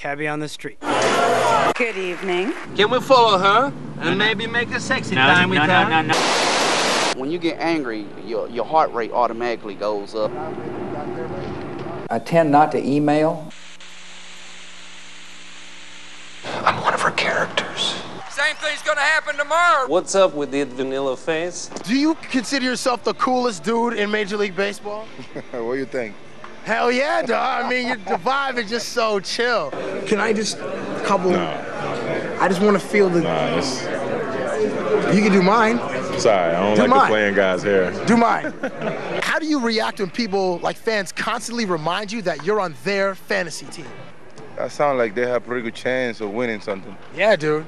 Cabbie on the street. Good evening. Can we follow her and maybe make a sexy time with her? No. When you get angry, your heart rate automatically goes up. I tend not to email. I'm one of her characters. Same thing's gonna happen tomorrow. What's up with the vanilla face? Do you consider yourself the coolest dude in Major League Baseball? What do you think? Hell yeah, dog. I mean, the vibe is just so chill. Can I just, I just want to feel the... You can do mine. Sorry, I don't like the playing guys here. Do mine. How do you react when people, like fans, constantly remind you that you're on their fantasy team? That sounds like they have a pretty good chance of winning something. Yeah, dude.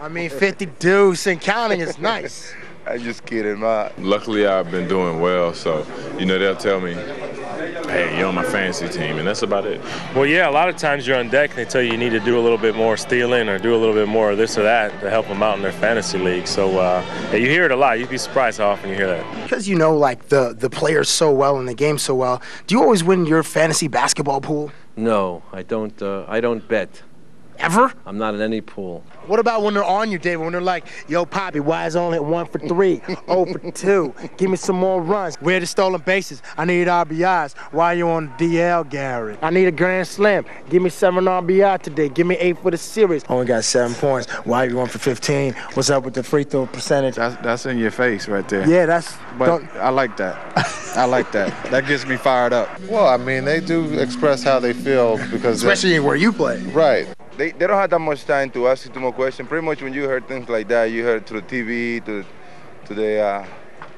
I mean, 50 deuce and counting is nice. I'm just kidding, man. Luckily, I've been doing well, so, they'll tell me, hey, you're on my fantasy team, and that's about it. Well, yeah, a lot of times you're on deck and they tell you need to do a little bit more stealing or do a little bit more of this or that to help them out in their fantasy league. So yeah, you hear it a lot. You'd be surprised how often you hear that. Because you know, like, the players so well and the game so well, do you always win your fantasy basketball pool? No, I don't bet. Ever? I'm not in any pool. What about when they're on you, David? When they're like, yo, Poppy, why is only 1 for 3, 0 for 2? Give me some more runs. Where the stolen bases? I need RBIs. Why are you on DL, Gary? I need a grand slam. Give me 7 RBI today. Give me 8 for the series. Only got 7 points. Why are you 1 for 15? What's up with the free throw percentage? That's in your face right there. Yeah, that's... But I like that. I like that. That gets me fired up. Well, I mean, they do express how they feel because... Especially where you play. Right. They don't have that much time to ask you too much questions. Pretty much when you heard things like that, you heard through the TV, to the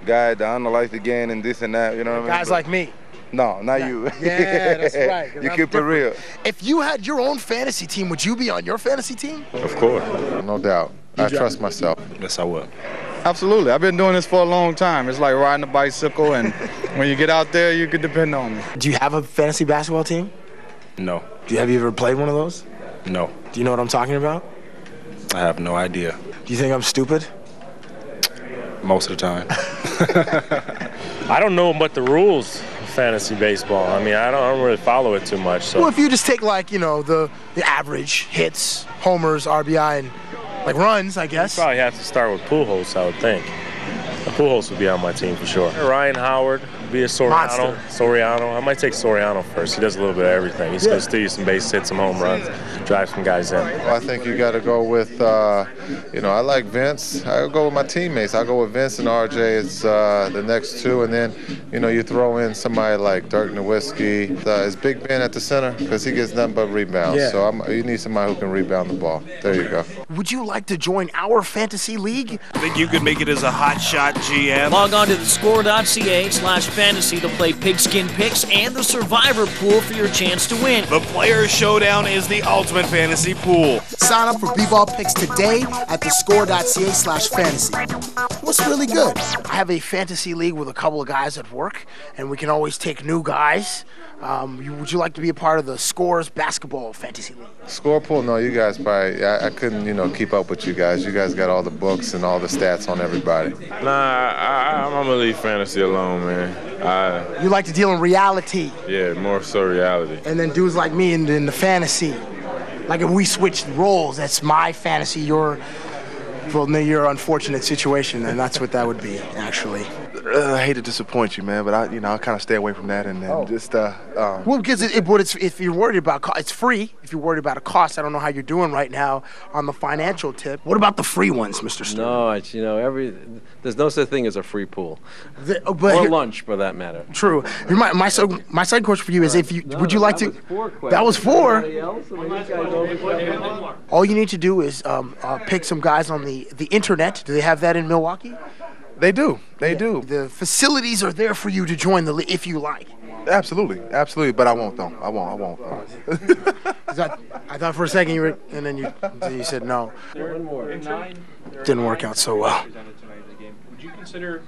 guy that analyzed the game and this and that, you know what I mean? Guys like me. No, not you. Yeah, that's right. You keep it real. If you had your own fantasy team, would you be on your fantasy team? Of course. No doubt. I trust myself. Yes, I will. Absolutely. I've been doing this for a long time. It's like riding a bicycle, and when you get out there, you can depend on me. Do you have a fantasy basketball team? No. Have you ever played one of those? No. Do you know what I'm talking about? I have no idea. Do you think I'm stupid? Most of the time. I don't know about the rules of fantasy baseball. I mean, I don't really follow it too much. So. Well, if you just take, like, the average hits, homers, RBI, and, like, runs, I guess. You probably have to start with Pujols, I would think. Pujols would be on my team for sure. Ryan Howard would be a Soriano. I might take Soriano first. He does a little bit of everything. He's going to steal you some base hits, some home runs, drive some guys in. Well, I think you got to go with, I like Vince. I'll go with my teammates. I'll go with Vince and RJ as the next two. And then, you throw in somebody like Dirk Nowitzki. Is Big Ben at the center? Because he gets nothing but rebounds. Yeah. So you need somebody who can rebound the ball. There you go. Would you like to join our fantasy league? I think you could make it as a hot shot GM. Log on to thescore.ca/fantasy to play Pigskin Picks and the Survivor Pool for your chance to win. The Player Showdown is the ultimate fantasy pool. Sign up for B-Ball Picks today at thescore.ca/fantasy. What's really good? I have a fantasy league with a couple of guys at work, and we can always take new guys. Would you like to be a part of the Scores Basketball Fantasy League? Score pool? No, you guys probably, I couldn't, keep up with you guys. You guys got all the books and all the stats on everybody. Nah, I'm gonna leave fantasy alone, man. You like to deal in reality. Yeah, more so reality. And then dudes like me in the fantasy. Like if we switched roles, that's my fantasy, your unfortunate situation, and that's what that would be, actually. I hate to disappoint you, man, but I kind of stay away from that and then just. Well, because if you're worried about it's free. If you're worried about a cost, I don't know how you're doing right now on the financial tip. What about the free ones, Mr. Stern? No, there's no such thing as a free pool, or lunch for that matter. True. My second question for you is would you like to? That was 4. All you need to do is pick some guys on the internet. Do they have that in Milwaukee? They do. They do. The facilities are there for you to join the league if you like. Absolutely. But I won't though. I won't. I thought for a second you were, and then you said no. One more. Didn't work out so well. Would you consider